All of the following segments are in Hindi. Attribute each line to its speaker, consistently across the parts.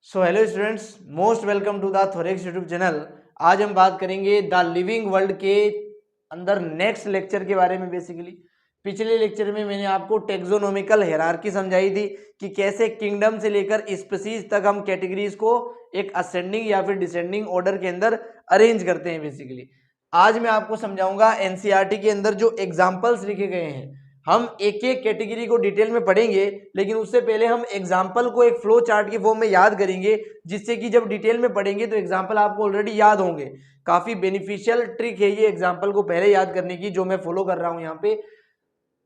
Speaker 1: So hello students, most welcome to the Thorax YouTube channel. आज हम बात करेंगे द लिविंग वर्ल्ड के अंदर नेक्स्ट लेक्चर के बारे में। बेसिकली पिछले लेक्चर में मैंने आपको टेक्सोनोमिकल हायरार्की समझाई थी कि कैसे किंगडम से लेकर स्पीशीज तक हम कैटेगरीज को एक असेंडिंग या फिर डिसेंडिंग ऑर्डर के अंदर अरेंज करते हैं। बेसिकली आज मैं आपको समझाऊंगा एनसीईआरटी के अंदर जो एग्जाम्पल्स लिखे गए हैं। हम एक एक कैटेगरी को डिटेल में पढ़ेंगे, लेकिन उससे पहले हम एग्जाम्पल को एक फ्लो चार्ट के फॉर्म में याद करेंगे, जिससे कि जब डिटेल में पढ़ेंगे तो एग्जाम्पल आपको ऑलरेडी याद होंगे। काफी बेनिफिशियल ट्रिक है ये एग्जाम्पल को पहले याद करने की, जो मैं फॉलो कर रहा हूं यहाँ पे।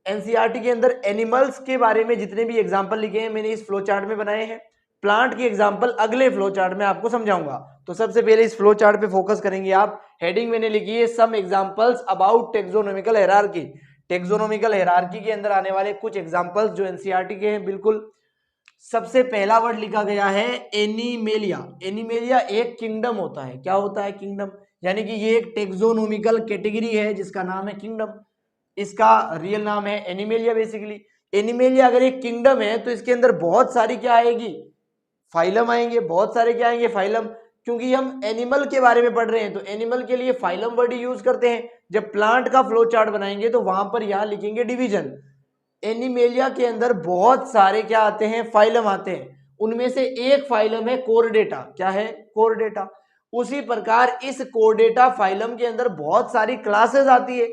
Speaker 1: एनसीईआरटी के अंदर एनिमल्स के बारे में जितने भी एग्जाम्पल लिखे हैं मैंने इस फ्लो चार्ट में बनाए हैं। प्लांट के एग्जाम्पल अगले फ्लो चार्ट में आपको समझाऊंगा। तो सबसे पहले इस फ्लो चार्ट पे फोकस करेंगे आप। हेडिंग मैंने लिखी है some examples about taxonomical hierarchy. Taxonomical hierarchy के अंदर आने वाले कुछ एग्जाम्पल्स जो एनसीईआरटी के हैं। बिल्कुल सबसे पहला वर्ड लिखा गया है एनिमेलिया। एनिमेलिया एक किंगडम होता है। क्या होता है? किंगडम। यानी कि ये एक टेक्सोनोमिकल कैटेगरी है जिसका नाम है किंगडम। इसका रियल नाम है एनिमेलिया। बेसिकली एनिमेलिया अगर एक किंगडम है तो इसके अंदर बहुत सारी क्या आएगी? फाइलम आएंगे। बहुत सारे क्या आएंगे? फाइलम। क्योंकि हम एनिमल के बारे में पढ़ रहे हैं तो एनिमल के लिए फाइलम वर्ड यूज करते हैं। जब प्लांट का फ्लो चार्ट बनाएंगे तो वहां पर यहां लिखेंगे डिवीजन। एनिमेलिया के अंदर बहुत सारे क्या आते हैं? फाइलम आते हैं। उनमें से एक फाइलम है कोरडेटा। क्या है? कोरडेटा। उसी प्रकार इस कोरडेटा फाइलम के अंदर बहुत सारी क्लासेस आती है।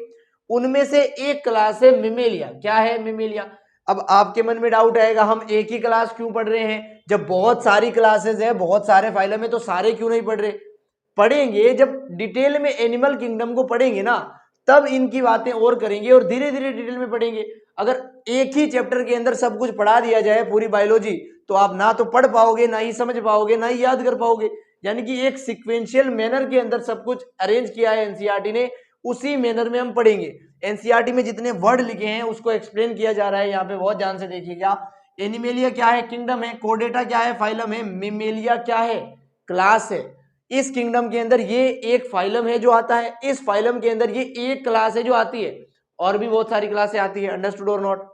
Speaker 1: उनमें से एक क्लास है मिमेलिया। क्या है? मिमेलिया। अब आपके मन में डाउट आएगा, हम एक ही क्लास क्यों पढ़ रहे हैं? जब बहुत सारी क्लासेस है, बहुत सारे फाइलम है, तो सारे क्यों नहीं पढ़ रहे? पढ़ेंगे जब डिटेल में एनिमल किंगडम को पढ़ेंगे ना, तब इनकी बातें और करेंगे और धीरे धीरे डिटेल में पढ़ेंगे। अगर एक ही चैप्टर के अंदर सब कुछ पढ़ा दिया जाए, पूरी बायोलॉजी, तो आप ना तो पढ़ पाओगे, ना ही समझ पाओगे, ना ही याद कर पाओगे। यानी कि एक सिक्वेंशियल मैनर के अंदर सब कुछ अरेंज किया है एनसीईआरटी ने, उसी मैनर में हम पढ़ेंगे। एनसीईआरटी में जितने वर्ड लिखे हैं उसको एक्सप्लेन किया जा रहा है यहाँ पे, बहुत ध्यान से देखिएगा। एनिमेलिया क्या है? किंगडम है। कोर्डेटा क्या है? फाइलम है। मिमेलिया क्या है? क्लास है। इस किंगडम के अंदर ये एक फाइलम है जो आता है, इस फाइलम के अंदर ये एक क्लास है जो आती है, और भी बहुत सारी क्लासें आती है। अंडरस्टूड और नॉट?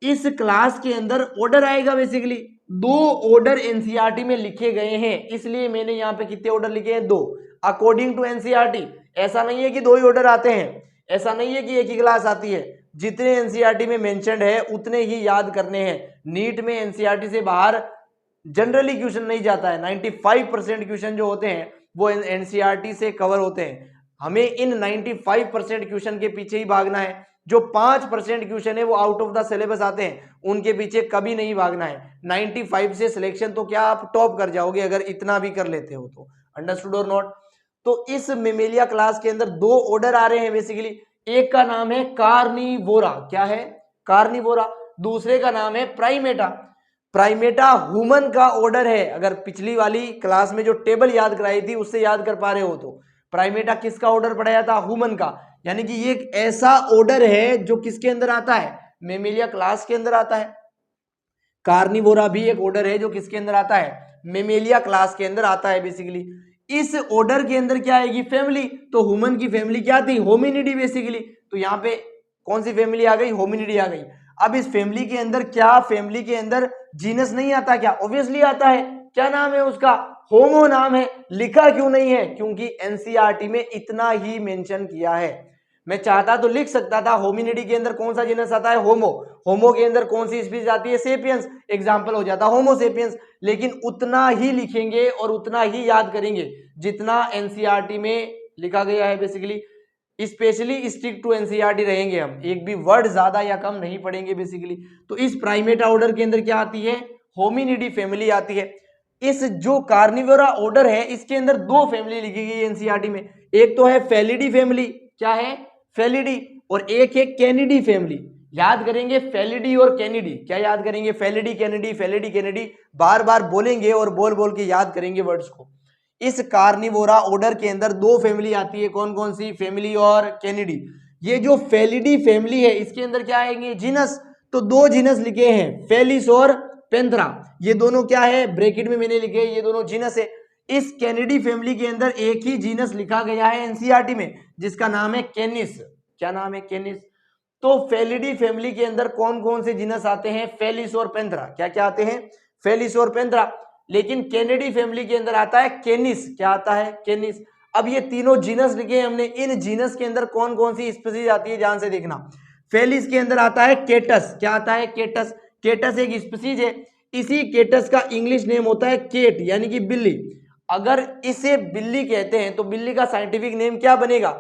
Speaker 1: इस क्लास के अंदर ऑर्डर आएगा। बेसिकली दो ऑर्डर एनसीईआरटी में लिखे गए हैं, इसलिए मैंने यहाँ पे कितने ऑर्डर लिखे हैं? दो। According to NCERT. ऐसा नहीं है कि दो ही ऑर्डर आते हैं, ऐसा नहीं है कि एक ही क्लास आती है। जितने एनसीईआरटी में मेंशन्ड है उतने ही याद करने हैं। नीट में एनसीईआरटी से बाहर जनरली क्वेश्चन नहीं जाता है। 95% क्वेश्चन जो होते हैं वो एनसीईआरटी से कवर होते हैं। हमें इन 95% क्वेश्चन के पीछे ही भागना है। जो 5% क्वेश्चन है वो आउट ऑफ द सिलेबस आते हैं, उनके पीछे कभी नहीं भागना है। 95 से सिलेक्शन तो क्या आप टॉप कर जाओगे अगर इतना भी कर लेते हो तो। अंडरस्टूड और नॉट? तो इस मेमेलिया क्लास के अंदर दो ऑर्डर आ रहे हैं बेसिकली। एक का नाम है कार्निवोरा। क्या है? कार्निवोरा। दूसरे का नाम है प्राइमेटा। प्राइमेटा ह्यूमन का ऑर्डर है। अगर पिछली वाली क्लास में जो टेबल याद कराई थी उससे याद कर पा रहे हो तो प्राइमेटा किसका ऑर्डर पढ़ाया था? ह्यूमन का। यानी कि ये एक ऐसा ऑर्डर है जो किसके अंदर आता है? मेमेलिया क्लास के अंदर आता है। कार्निवोरा भी एक ऑर्डर है जो किसके अंदर आता है? मेमेलिया क्लास के अंदर आता है। बेसिकली इस ऑर्डर के अंदर क्या आएगी? फैमिली। तो ह्यूमन की फैमिली क्या थी? होमिनिडी। बेसिकली तो यहाँ पे कौन सी फैमिली आ गई? होमिनिडी आ गई। अब इस फैमिली के अंदर क्या, फैमिली के अंदर जीनस नहीं आता क्या? ऑब्वियसली आता है। क्या नाम है उसका? होमो नाम है। लिखा क्यों नहीं है? क्योंकि एनसीईआरटी में इतना ही मेंशन किया है। मैं चाहता तो लिख सकता था होमिनिडी के अंदर कौन सा जीनस आता है? होमो। होमो के अंदर कौन सी स्पीशीज आती है? सेपियंस। एग्जांपल हो जाता होमो सेपियंस। लेकिन उतना ही लिखेंगे और उतना ही याद करेंगे जितना एनसीईआरटी में लिखा गया है। Basically specially stick to NCERT रहेंगे हम, एक भी वर्ड ज्यादा या कम नहीं पढ़ेंगे। बेसिकली तो इस प्राइमेटा ऑर्डर के अंदर क्या आती है? होमिनिडी फैमिली आती है। इस जो कार्निवोरा ऑर्डर है इसके अंदर दो फैमिली लिखी गई है एनसीईआरटी में। एक तो है फेलिडी फैमिली। क्या है? फेलिडी। और एक है कैनिडी फैमिली। याद करेंगे फेलिडी और कैनिडी। क्या याद करेंगे? फेलिडी कैनिडी, फेलिडी कैनिडी, बार बार बोलेंगे और बोल बोल के याद करेंगे वर्ड्स को। इस कार्निवोरा ऑर्डर के अंदर दो फैमिली आती है। कौन कौन सी? फेमिली और कैनिडी। ये जो फेलिडी फैमिली है इसके अंदर क्या आएंगे? जीनस। तो दो जीनस लिखे हैं, फेलिस और पेंथ्रा। ये दोनों क्या है? ब्रैकेट में मैंने लिखे, ये दोनों जीनस है। इस कैनिडी फैमिली के अंदर एक ही जीनस लिखा गया है एनसीईआरटी में जिसका नाम है कैनिस। क्या नाम है? कैनिस। तो फेलिडी फैमिली के अंदर कौन कौन से जीनस आते हैं? फेलिस और पेंथ्रा। क्या क्या आते हैं? फेलिस और पेंथ्रा। लेकिन कैनिडी फैमिली के अंदर आता है कैनिस। क्या आता है? कैनिस। अब ये तीनों जीनस लिखे हैं हमने, इन जीनस के अंदर कौन कौन सी स्पीसीज आती है ध्यान से देखना। फेलिस के अंदर आता है केटस। क्या आता है? केटस। केटस एक स्पीसीज है। इसी केटस का इंग्लिश नेम होता है केट, यानी कि बिल्ली। अगर इसे बिल्ली कहते हैं तो बिल्ली का साइंटिफिक नेम क्या बनेगा?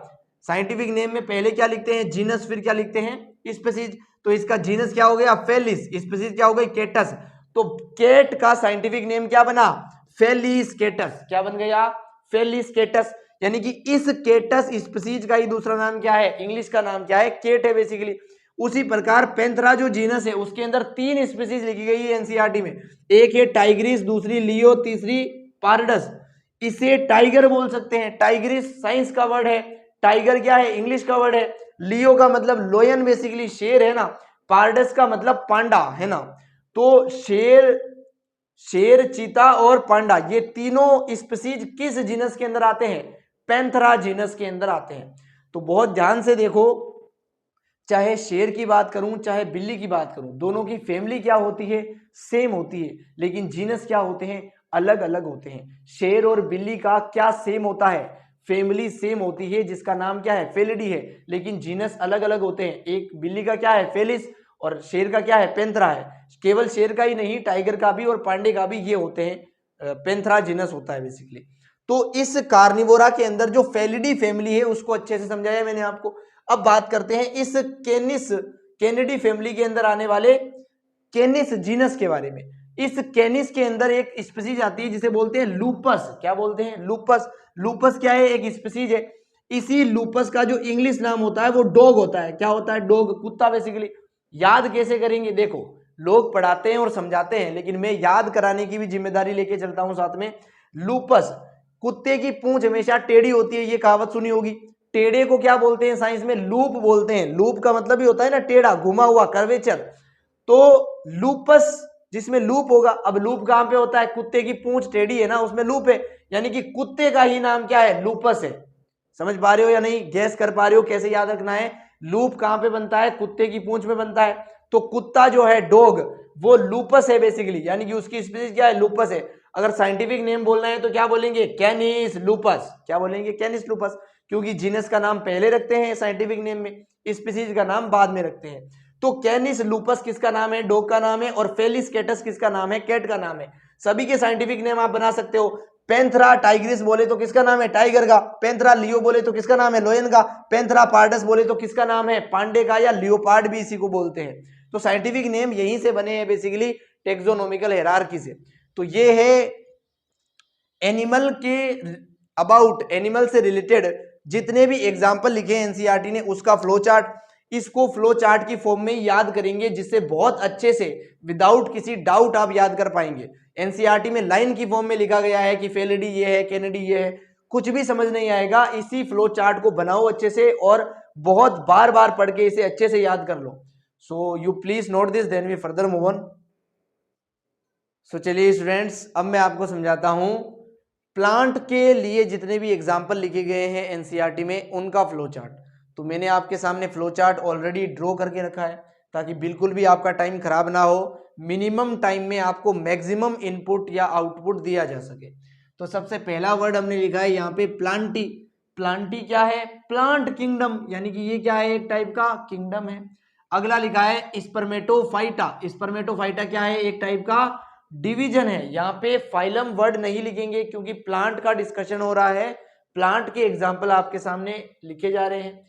Speaker 1: साइंटिफिक नेम में पहले क्या लिखते हैं? जीनस, फिर क्या लिखते हैं? स्पीसीज। तो इसका जीनस क्या हो गया? फेलिस। स्पीसीज क्या हो गई? केटस। तो केट का साइंटिफिक नेम क्या बना? Felis catus. क्या बन गया? Felis catus. यानी कि इस केटस स्पीसीज का ही दूसरा नाम क्या है? इंग्लिश का नाम क्या है? केट है बेसिकली। उसी प्रकार पैंथेरा जो जीनस है उसके अंदर 3 स्पीसीज लिखी गई है एनसीईआरटी में। एक है टाइग्रिस, दूसरी लियो, तीसरी पारडस। इसे टाइगर बोल सकते हैं। टाइग्रिस साइंस का वर्ड है, टाइगर क्या है? इंग्लिश का वर्ड है। लियो का मतलब लोयन बेसिकली शेर है ना। पारडस का मतलब पांडा है ना। तो शेर, चीता और पांडा, ये तीनों स्पीसीज किस जीनस के अंदर आते हैं? पैंथेरा जीनस के अंदर आते हैं। तो बहुत ध्यान से देखो, चाहे शेर की बात करूं चाहे बिल्ली की बात करूं, दोनों की फैमिली क्या होती है? सेम होती है, लेकिन जीनस क्या होते हैं? अलग अलग होते हैं। शेर और बिल्ली का क्या सेम होता है? फैमिली सेम होती है, जिसका नाम क्या है? फेलिडी है, लेकिन जीनस अलग अलग होते हैं। एक बिल्ली का क्या है? फेलिस, और शेर का क्या है? पैंथेरा है। केवल शेर का ही नहीं, टाइगर का भी और पांडे का भी ये होते हैं, पैंथेरा जीनस होता है बेसिकली। तो इस कार्निवोरा के अंदर जो फेलिडी फैमिली है उसको अच्छे से समझाया मैंने आपको। अब बात करते हैं इस कैनिडी फैमिली के अंदर आने वाले कैनिस जीनस के बारे में। इस कैनिस के अंदर एक स्पीसीज आती है जिसे बोलते हैं लूपस। क्या बोलते हैं? लूपस। लूपस क्या है? एक स्पीसीज है। इसी लूपस का जो इंग्लिश नाम होता है वो डॉग होता है। क्या होता है? डॉग, कुत्ता बेसिकली। याद कैसे करेंगे? देखो, लोग पढ़ाते हैं और समझाते हैं, लेकिन मैं याद कराने की भी जिम्मेदारी लेके चलता हूं साथ में। लूपस, कुत्ते की पूंछ हमेशा टेढ़ी होती है, ये कहावत सुनी होगी। टेढ़े को क्या बोलते हैं साइंस में? लूप बोलते हैं। लूप का मतलब ही होता है ना टेढ़ा, घुमा हुआ, कर्वेचर। तो लूपस जिसमें लूप होगा, अब लूप कहां पे होता है? कुत्ते की पूंछ टेढ़ी है ना, उसमें लूप है, यानी कि कुत्ते का ही नाम क्या है? लूपस है। समझ पा रहे हो या नहीं? गैस कर पा रहे हो कैसे याद रखना है? लूप कहां पे बनता है? कुत्ते की पूंछ में बनता है। तो कुत्ता जो है, डॉग, वो लूपस है बेसिकली, यानी कि उसकी स्पीसीज क्या है? लूपस है। अगर साइंटिफिक नेम बोलना है तो क्या बोलेंगे? Canis lupus. क्या बोलेंगे? कैनिस लूपस, क्योंकि जीनस का नाम पहले रखते हैं साइंटिफिक नेम में, स्पीसीज का नाम बाद में रखते हैं। तो कैनिस लूपस किसका नाम है? डॉग का नाम है। और फेलिस केटस किसका नाम है? कैट का नाम है। सभी के साइंटिफिक नेम आप बना सकते हो। पैंथेरा टाइग्रिस बोले तो किसका नाम है? टाइगर का। पैंथेरा लियो बोले तो किसका नाम है? लोयन का। पैंथेरा पार्डस बोले तो किसका नाम है? पांडे का, या लियोपार्ड भी इसी को बोलते हैं। तो साइंटिफिक नेम यहीं से बने हैं बेसिकली, टेक्सोनोमिकल हायरार्की से। तो ये है एनिमल के अबाउट, एनिमल से रिलेटेड जितने भी एग्जाम्पल लिखे हैं एनसीईआरटी ने, उसका फ्लो चार्ट। इसको फ्लो चार्ट की फॉर्म में ही याद करेंगे, जिससे बहुत अच्छे से विदाउट किसी डाउट आप याद कर पाएंगे। एनसीईआरटी में लाइन की फॉर्म में लिखा गया है कि फेलिडी ये है, कैनिडी ये है, कुछ भी समझ नहीं आएगा। इसी फ्लो चार्ट को बनाओ अच्छे से और बहुत बार बार पढ़ के इसे अच्छे से याद कर लो। So you please note this, then we further move on. So चलिए स्टूडेंट्स, अब मैं आपको समझाता हूं प्लांट के लिए जितने भी एग्जाम्पल लिखे गए हैं एनसीईआरटी में, उनका फ्लो चार्ट। तो मैंने आपके सामने फ्लो चार्ट ऑलरेडी ड्रॉ करके रखा है, ताकि बिल्कुल भी आपका टाइम खराब ना हो, मिनिमम टाइम में आपको मैक्सिमम इनपुट या आउटपुट दिया जा सके। तो सबसे पहला वर्ड हमने लिखा है यहाँ पे प्लांटी। प्लांटी क्या है? प्लांट किंगडम, यानी कि ये क्या है? एक टाइप का किंगडम है। अगला लिखा है स्पर्मेटोफाइटा। स्पर्मेटोफाइटा क्या है? एक टाइप का डिवीजन है। यहाँ पे फाइलम वर्ड नहीं लिखेंगे क्योंकि प्लांट का डिस्कशन हो रहा है, प्लांट के एग्जाम्पल आपके सामने लिखे जा रहे हैं।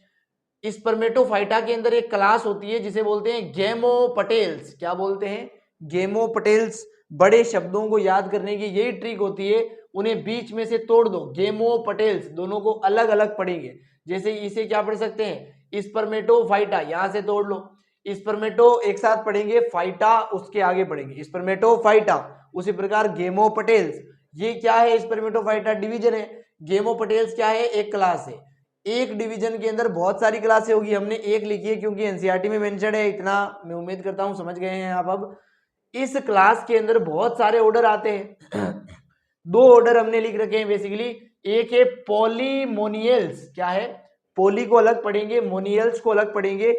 Speaker 1: स्पर्मेटोफाइटा के अंदर एक क्लास होती है जिसे बोलते हैं गेमोपटेल्स। क्या बोलते हैं? गेमोपटेल्स। बड़े शब्दों को याद करने की यही ट्रिक होती है, उन्हें बीच में से तोड़ दो। गेमोपटेल्स, दोनों को अलग अलग पढ़ेंगे। जैसे इसे क्या पढ़ सकते हैं? स्पर्मेटोफाइटा, यहां से तोड़ लो। स्पर्मेटो एक साथ पढ़ेंगे, फाइटा उसके आगे पढ़ेंगे, स्पर्मेटोफाइटा। उसी प्रकार गेमोपटेल्स, ये क्या है? स्पर्मेटोफाइटा डिवीजन है। गेमोपटेल्स क्या है? एक क्लास है। एक डिवीजन के अंदर बहुत सारी क्लासें होगी, हमने एक लिखी है क्योंकि एनसीईआरटी में मेंशन है, इतना मैं उम्मीद करता हूं समझ गए हैं आप। अब इस क्लास के अंदर बहुत सारे ऑर्डर आते हैं। दो ऑर्डर हमने लिख रखे हैं बेसिकली। एक है पॉलीमोनियल्स। क्या है? पॉली को अलग पढ़ेंगे, मोनियल्स को अलग पढ़ेंगे।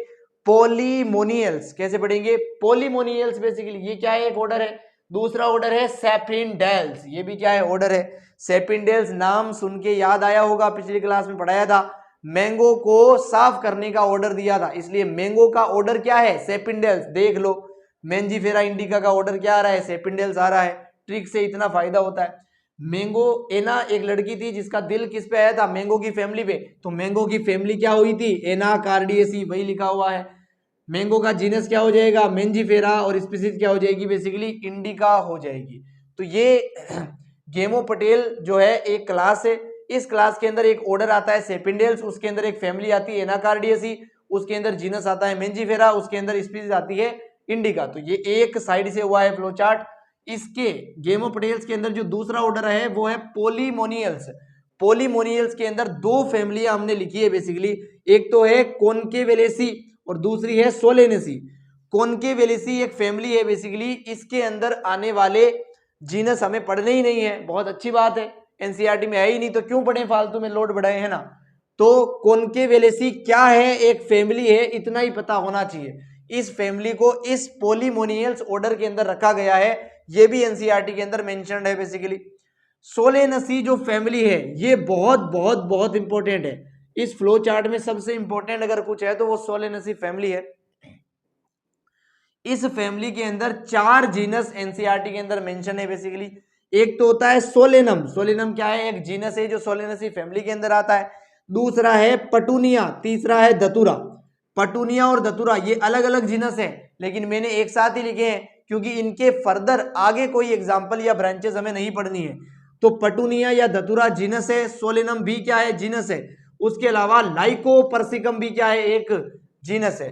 Speaker 1: पॉलीमोनियल्स कैसे पढ़ेंगे? पॉलीमोनियल्स बेसिकली ये क्या है? एक ऑर्डर है। दूसरा ऑर्डर है सेपिनडेल्स, ये भी क्या है, ऑर्डर है। सेपिनडेल्स नाम सुन के याद आया होगा, पिछली क्लास में पढ़ाया था, मैंगो को साफ करने का ऑर्डर दिया था, इसलिए मैंगो का ऑर्डर क्या है, सेपिनडेल्स। देख लो मेंजीफेरा इंडिका का ऑर्डर क्या आ रहा है, सेपिनडेल्स आ रहा है। ट्रिक से इतना फायदा होता है। मैंगो एना एक लड़की थी जिसका दिल किस पे आया था, मैंगो की फैमिली पे, तो मैंगो की फैमिली क्या हुई थी, एना कार्डियेसी, वही लिखा हुआ है। मैंगो का जीनस क्या हो जाएगा, मेंजीफेरा, और स्पीसीज क्या हो जाएगी, बेसिकली इंडिका हो जाएगी। तो ये गेमो पटेल जो है एक क्लास है, इस क्लास के अंदर एक ऑर्डर आता है सेपिनडेल्स, उसके अंदर एक फैमिली आती है एनाकार्डियेसी, उसके अंदर जीनस आता है मेंजीफेरा, उसके अंदर स्पीसीज आती है इंडिका। तो ये एक साइड से हुआ है फ्लो चार्ट। इसके गेमो पटेल्स के अंदर जो दूसरा ऑर्डर है वो है पोलीमोनियल्स। पोलीमोनियल्स के अंदर दो फैमिलियां हमने लिखी है बेसिकली, एक तो है कॉन्केवेलेसी और दूसरी है सोलेनेसी। कॉन्केवेलेसी एक फैमिली है बेसिकली, इसके अंदर आने वाले जीनस हमें पढ़ने ही नहीं है, बहुत अच्छी बात है, एनसीईआरटी में है ही नहीं तो क्यों पढ़े, फालतू में लोड बढ़ाए, है ना। तो कॉन्केवेलेसी क्या है, एक फैमिली है, इतना ही पता होना चाहिए। इस फैमिली को इस पोलीमोनियल्स ऑर्डर के अंदर रखा गया है, ये भी एनसीईआरटी के अंदर मेंशन्ड है बेसिकली। सोलेनेसी जो फैमिली है ये बहुत बहुत बहुत इंपॉर्टेंट है, इस फ्लो चार्ट में सबसे इंपॉर्टेंट अगर कुछ है तो वो सोलेनेसी फैमिली है। इस फैमिली के अंदर 4 जीनस एनसीईआरटी के अंदर मेंशन है बेसिकली। एक तो होता है सोलेनम, सोलेनम क्या है, एक जीनस है जो सोलेनेसी फैमिली के अंदर आता है। दूसरा है पटूनिया, तीसरा है धतूरा। पटूनिया और धतूरा ये अलग अलग जीनस है, लेकिन मैंने एक साथ ही लिखे हैं क्योंकि इनके फर्दर आगे कोई एग्जाम्पल या ब्रांचेस हमें नहीं पढ़नी है। तो पटूनिया या धतूरा जीनस है, सोलेनम भी क्या है, जीनस है। उसके अलावा लाइकोपर्सिकम भी क्या है, एक जीनस है।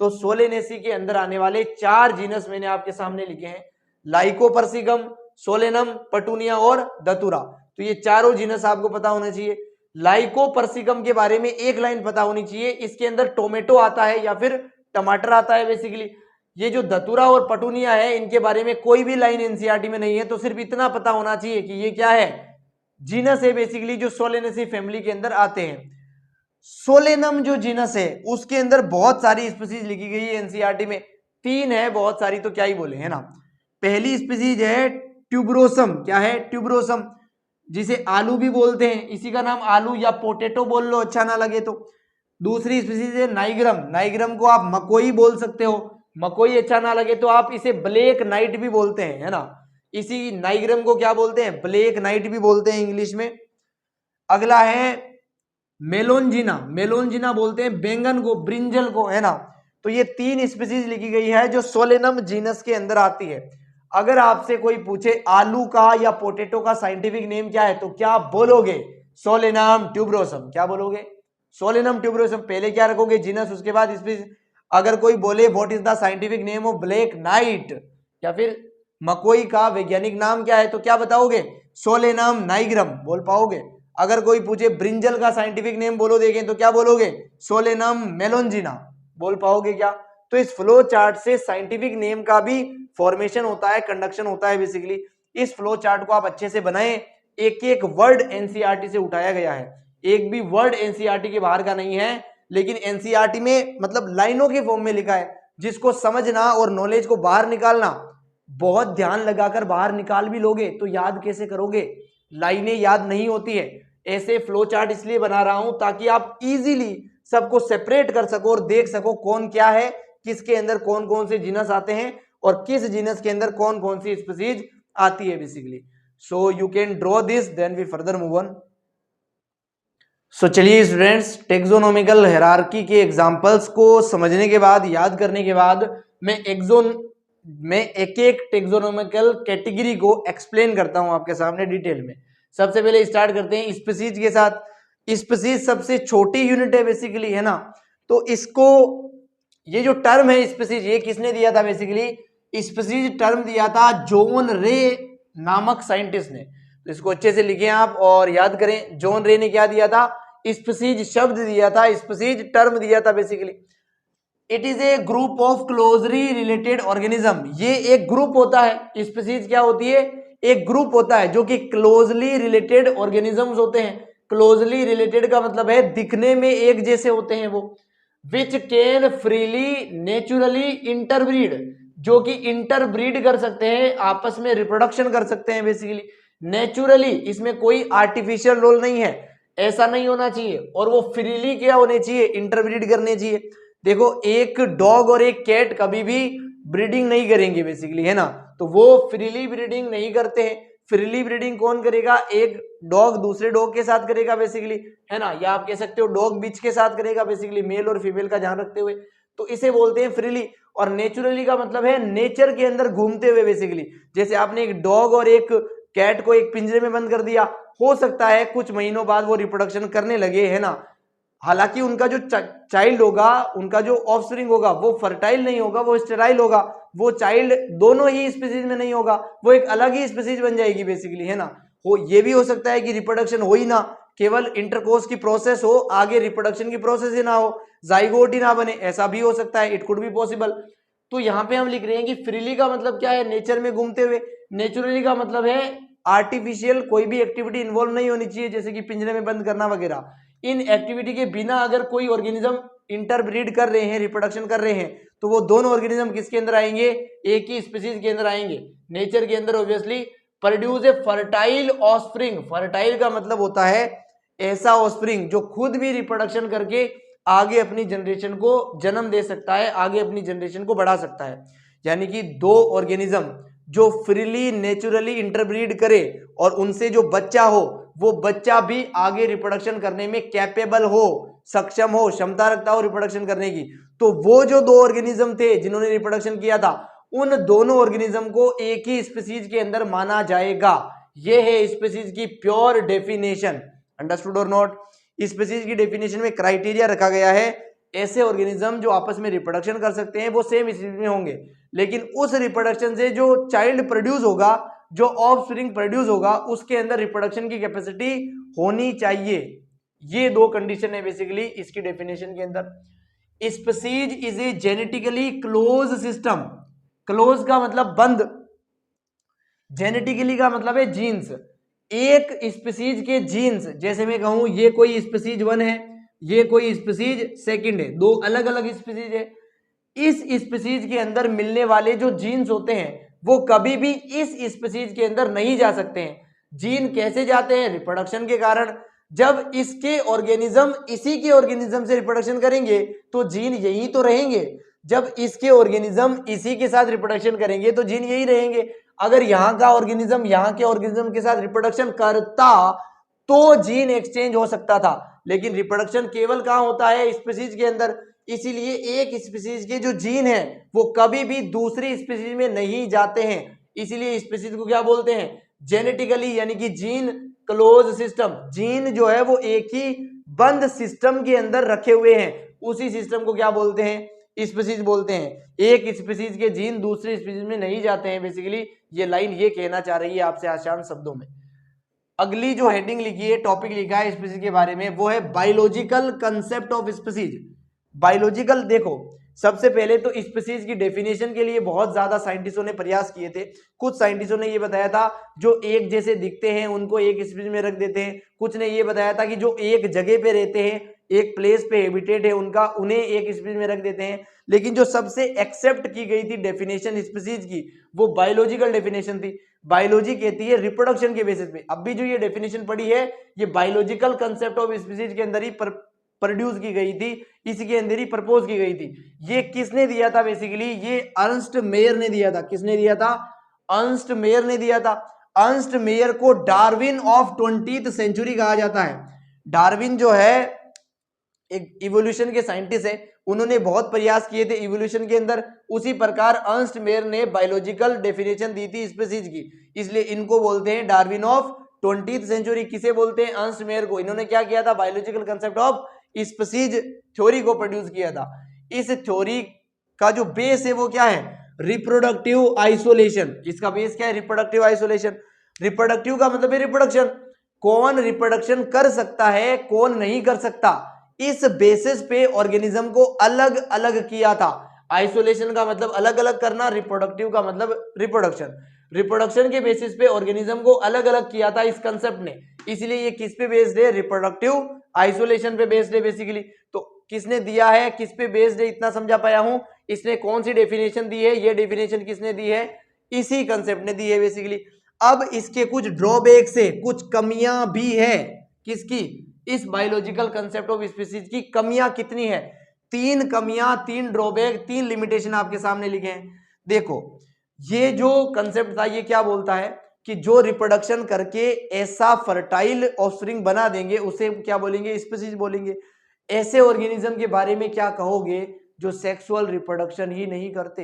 Speaker 1: तो सोलेनेसी के अंदर आने वाले 4 जीनस मैंने आपके सामने लिखे हैं, लाइकोपर्सिकम, सोलेनम, पटूनिया और धतूरा। तो ये चारों जीनस आपको पता होना चाहिए। लाइकोपर्सिकम के बारे में एक लाइन पता होनी चाहिए, इसके अंदर टोमेटो आता है या फिर टमाटर आता है बेसिकली। ये जो धतूरा और पटूनिया है इनके बारे में कोई भी लाइन एनसीईआरटी में नहीं है, तो सिर्फ इतना पता होना चाहिए कि ये क्या है, जीनस है बेसिकली जो सोलेनेसी फैमिली के अंदर आते हैं। सोलेनम जो जीनस है उसके अंदर बहुत सारी स्पीसीज लिखी गई है एनसीईआरटी में, 3 है, बहुत सारी तो क्या ही बोले, है ना। पहली स्पीसीज है ट्यूबरोसम, क्या है, ट्यूबरोसम, जिसे आलू भी बोलते हैं, इसी का नाम आलू या पोटैटो बोल लो अच्छा ना लगे तो। दूसरी स्पीसीज है नाइग्रम, नाइग्रम को आप मकोई बोल सकते हो, मकोई अच्छा ना लगे तो आप इसे ब्लैक नाइट भी बोलते हैं, है ना। इसी नाइग्रम को क्या बोलते हैं, ब्लैक नाइट भी बोलते हैं इंग्लिश में। अगला है मेलोंजिना, मेलोंजिना बोलते हैं बैंगन को, ब्रिंजल को, है ना। तो ये 3 स्पीसीज लिखी गई है जो सोलेनम जीनस के अंदर आती है। अगर आपसे कोई पूछे आलू का या पोटैटो का साइंटिफिक नेम क्या है तो क्या बोलोगे, सोलेनम ट्यूबरोसम, क्या बोलोगे, सोलेनम ट्यूबरोसम। पहले क्या रखोगे, जीनस, उसके बाद स्पीसीज। अगर कोई बोले what is the scientific name of black night या फिर मकोई का वैज्ञानिक नाम क्या है तो क्या बताओगे, सोलेनम नाइग्रम बोल पाओगे। अगर कोई पूछे ब्रिंजल का साइंटिफिक नेम बोलो देखें तो क्या बोलोगे, सोलेनम मेलोंजिना बोल पाओगे क्या। तो इस फ्लो चार्ट से साइंटिफिक नेम का भी फॉर्मेशन होता है, कंडक्शन होता है बेसिकली। इस फ्लो चार्ट को आप अच्छे से बनाएं, एक एक वर्ड एनसीईआरटी से उठाया गया है, एक भी वर्ड एनसीईआरटी के बाहर का नहीं है, लेकिन एनसीईआरटी में मतलब लाइनों के फॉर्म में लिखा है, जिसको समझना और नॉलेज को बाहर निकालना, बहुत ध्यान लगाकर बाहर निकाल भी लोगे तो याद कैसे करोगे, लाइनें याद नहीं होती है। ऐसे फ्लो चार्ट इसलिए बना रहा हूं ताकि आप इजीली सबको सेपरेट कर सको और देख सको कौन क्या है, किसके अंदर कौन कौन से जीनस आते हैं और किस जीनस के अंदर कौन कौन सी स्पीसीज आती है basically. So you can draw this, then we further move on. So चलिए स्टूडेंट्स, टेक्सोनोमिकल हायरार्की के एग्जांपल्स को समझने के बाद, याद करने के बाद, मैं एक एक टेक्सोनोमिकल कैटेगरी को एक्सप्लेन करता हूं आपके सामने डिटेल में। सबसे पहले स्टार्ट करते हैं स्पीसीज के साथ। स्पीसीज सबसे छोटी यूनिट है बेसिकली, है ना। तो इसको, ये जो टर्म है स्पीसीज, ये किसने दिया था बेसिकली, स्पीसीज टर्म दिया था जॉन रे नामक साइंटिस्ट ने। तो इसको अच्छे से लिखें आप और याद करें, जॉन रे ने क्या दिया था, स्पीसीज शब्द दिया था, स्पीसीज टर्म दिया था basically. It is a group of closely related organism, ये एक ग्रुप होता है, स्पीसीज क्या होती है, एक ग्रुप होता है जो कि क्लोजली रिलेटेड ऑर्गेनिजम्स होते हैं। क्लोजली रिलेटेड का मतलब है दिखने में एक जैसे होते हैं वो। Which can freely naturally interbreed, जो कि इंटरब्रीड कर सकते हैं, आपस में रिप्रोडक्शन कर सकते हैं बेसिकली नेचुरली, इसमें कोई आर्टिफिशियल रोल नहीं है, ऐसा नहीं होना चाहिए। और वो फ्रीली क्या होने चाहिए, इंटरब्रीड करने चाहिए। देखो एक डॉग और एक कैट कभी भी ब्रीडिंग नहीं करेंगे बेसिकली, है ना, तो वो फ्रीली ब्रीडिंग नहीं करते हैं। फ्रीली ब्रीडिंग कौन करेगा, एक डॉग दूसरे डॉग के साथ करेगा बेसिकली, है ना, या आप कह सकते हो डॉग बिच के साथ करेगा बेसिकली, मेल और फीमेल का ध्यान रखते हुए, तो इसे बोलते हैं फ्रीली। और नेचुरली का मतलब है नेचर के अंदर घूमते हुए बेसिकली। जैसे आपने एक डॉग और एक कैट को एक पिंजरे में बंद कर दिया, हो सकता है कुछ महीनों बाद वो रिप्रोडक्शन करने लगे, है ना, हालांकि उनका जो चाइल्ड होगा, उनका जो ऑफस्प्रिंग होगा वो फर्टाइल नहीं होगा, वो स्टेराइल होगा, वो चाइल्ड दोनों ही स्पीसीज में नहीं होगा, वो एक अलग ही स्पीसीज बन जाएगी बेसिकली, है ना। हो ये भी हो सकता है कि रिप्रोडक्शन हो ही ना, केवल इंटरकोर्स की प्रोसेस हो, आगे रिप्रोडक्शन की प्रोसेस ही ना हो, जाइगोट ही ना बने, ऐसा भी हो सकता है, इट कुड बी पॉसिबल। तो यहाँ पे हम लिख रहे हैं कि फ्रीली का मतलब क्या है, नेचर में घूमते हुए। नेचुरली का मतलब है आर्टिफिशियल कोई भी एक्टिविटी इन्वॉल्व नहीं होनी चाहिए, जैसे कि पिंजरे में बंद करना वगैरह। इन एक्टिविटी के बिना अगर कोई ऑर्गेनिज्म इंटरब्रीड कर रहे हैं, रिप्रोडक्शन कर रहे हैं, तो वो दोनों ऑर्गेनिज्म किसके अंदर आएंगे, एक ही स्पीसीज के अंदर आएंगे। नेचर के अंदर obviously produce a fertile offspring. Fertile का मतलब होता है ऐसा ऑफस्प्रिंग जो खुद भी रिप्रोडक्शन करके आगे अपनी जनरेशन को जन्म दे सकता है, आगे अपनी जनरेशन को बढ़ा सकता है। यानी कि दो ऑर्गेनिज्म जो फ्रीली नेचुरली इंटरब्रीड करे और उनसे जो बच्चा हो, वो बच्चा भी आगे रिप्रोडक्शन करने में कैपेबल हो, सक्षम हो, क्षमता रखता हो रिप्रोडक्शन करने की। तो वो जो दो ऑर्गेनिज्म थे जिन्होंने रिप्रोडक्शन किया था, उन दोनों ऑर्गेनिज्म को एक ही स्पीसीज के अंदर माना जाएगा। ये है स्पीसीज की प्योर डेफिनेशन। अंडरस्टूड और नॉट। स्पीसीज की डेफिनेशन में क्राइटेरिया रखा गया है, ऐसे ऑर्गेनिज्म जो आपस में रिप्रोडक्शन कर सकते हैं वो सेम स्पीसीज में होंगे, लेकिन उस रिप्रोडक्शन से जो चाइल्ड प्रोड्यूस होगा, जो ऑफस्प्रिंग प्रोड्यूस होगा, उसके अंदर रिप्रोडक्शन की कैपेसिटी होनी चाहिए। ये दो कंडीशन है बेसिकली इसकी डेफिनेशन के अंदर। Species is a genetically close system. Close का मतलब बंद, जेनेटिकली का मतलब है जीन्स। एक स्पीसीज के जीन्स, जैसे मैं कहूं ये कोई स्पीसीज 1 है, ये कोई स्पीसीज 2 है, दो अलग अलग स्पीसीज है। इस स्पीसीज के अंदर मिलने वाले जो जीन्स होते हैं वो कभी भी इस स्पीसीज के अंदर नहीं जा सकते हैं। जीन कैसे जाते हैं, रिप्रोडक्शन के कारण। जब इसके ऑर्गेनिज्म इसी के ऑर्गेनिज्म से रिप्रोडक्शन करेंगे तो जीन यही तो रहेंगे। जब इसके ऑर्गेनिज्म इसी के साथ रिप्रोडक्शन करेंगे तो जीन यही रहेंगे। अगर यहाँ का ऑर्गेनिज्म यहाँ के ऑर्गेनिज्म के साथ रिप्रोडक्शन करता तो जीन एक्सचेंज हो सकता था, लेकिन रिप्रोडक्शन केवल कहाँ होता है, स्पीसीज के अंदर। इसीलिए एक स्पीसीज के जो जीन है वो कभी भी दूसरी स्पीसीज में नहीं जाते हैं। इसीलिए स्पीसीज को क्या बोलते हैं, जेनेटिकली, यानी कि जीन क्लोज सिस्टम। जीन जो है वो एक ही बंद सिस्टम के अंदर रखे हुए हैं, उसी सिस्टम को क्या बोलते हैं, स्पीसीज बोलते हैं। एक स्पीसीज के जीन दूसरी स्पीसीज में नहीं जाते हैं बेसिकली। ये लाइन ये कहना चाह रही है आपसे आसान शब्दों में। अगली जो हेडिंग लिखी है, टॉपिक लिखा है स्पीसीज के बारे में, वो है biological concept of species. Biological, देखो सबसे पहले तो स्पीसीज की डेफिनेशन के लिए बहुत ज्यादा साइंटिस्टों ने प्रयास किए थे। कुछ साइंटिस्टों ने ये बताया था जो एक जैसे दिखते हैं उनको एक स्पीसीज में रख देते हैं। कुछ ने ये बताया था कि जो एक जगह पे रहते हैं, एक प्लेस पे हैबिटेट है उनका, उन्हें एक स्पीसीज में रख देते हैं। लेकिन जो सबसे एक्सेप्ट की गई थी डेफिनेशन स्पीसीज की, वो बायोलॉजिकल डेफिनेशन थी। बायोलॉजी कहती है रिप्रोडक्शन के बेसिस पे। अभी जो ये डेफिनेशन पड़ी है ये बायोलॉजिकल कंसेप्ट ऑफ स्पीसीज के अंदर ही प्रोड्यूस की गई थी, इसके अंदर ही प्रपोज की गई थी। ये किसने दिया था बेसिकली, ये अर्नस्ट मेयर ने दिया था। किसने दिया था, अर्नस्ट मेयर ने दिया था। अर्नस्ट मेयर को डार्विन ऑफ 20th सेंचुरी कहा जाता है। डार्विन जो है एक इवोल्यूशन के साइंटिस्ट है, उन्होंने बहुत प्रयास किए थे इवोल्यूशन के अंदर। उसी प्रकार अर्नस्ट मेयर ने बायोलॉजिकल डेफिनेशन दी थी स्पीसीज की, इसलिए इनको बोलते हैं डार्विन ऑफ 20th सेंचुरी। किसे बोलते हैं, अर्नस्ट मेयर को। इन्होंने क्या किया था, biological concept of species theory को प्रोड्यूस किया था। इस थ्योरी का जो बेस है वो क्या है, रिप्रोडक्टिव आइसोलेशन। इसका बेस क्या है, रिप्रोडक्टिव आइसोलेशन। रिप्रोडक्टिव का मतलब है रिप्रोडक्शन, कौन रिप्रोडक्शन कर सकता है कौन नहीं कर सकता, इस बेसिस पे ऑर्गेनिज्म को अलग अलग किया था। आइसोलेशन का मतलब अलग अलग करना, रिप्रोडक्टिव का मतलब रिप्रोडक्शन। रिप्रोडक्शन के बेसिस पे ऑर्गेनिज्म को अलग अलग किया था इस कंसेप्ट ने, इसलिए ये किस पे बेस्ड है, रिप्रोडक्टिव आइसोलेशन पे बेस्ड है बेसिकली। तो किसने दिया है, किस पे बेस्ड है, इतना समझा पाया हूं, इसने कौन सी डेफिनेशन दी है? ये डेफिनेशन किसने दी है? इसी कंसेप्ट ने दी है बेसिकली। अब इसके कुछ ड्रॉबैक्स है, कुछ कमियां भी है। किसकी? इस बायोलॉजिकल कंसेप्ट ऑफ स्पीसीज की कमियां कितनी है? 3 कमियां, 3 ड्रॉबैक, 3 लिमिटेशन आपके सामने लिखे हैं। देखो, ये जो कंसेप्ट था ये क्या बोलता है कि जो रिप्रोडक्शन करके ऐसा फर्टाइल ऑफस्प्रिंग बना देंगे उसे क्या बोलेंगे? स्पीसीज बोलेंगे। ऐसे ऑर्गेनिज्म के बारे में क्या कहोगे जो सेक्सुअल रिप्रोडक्शन ही नहीं करते?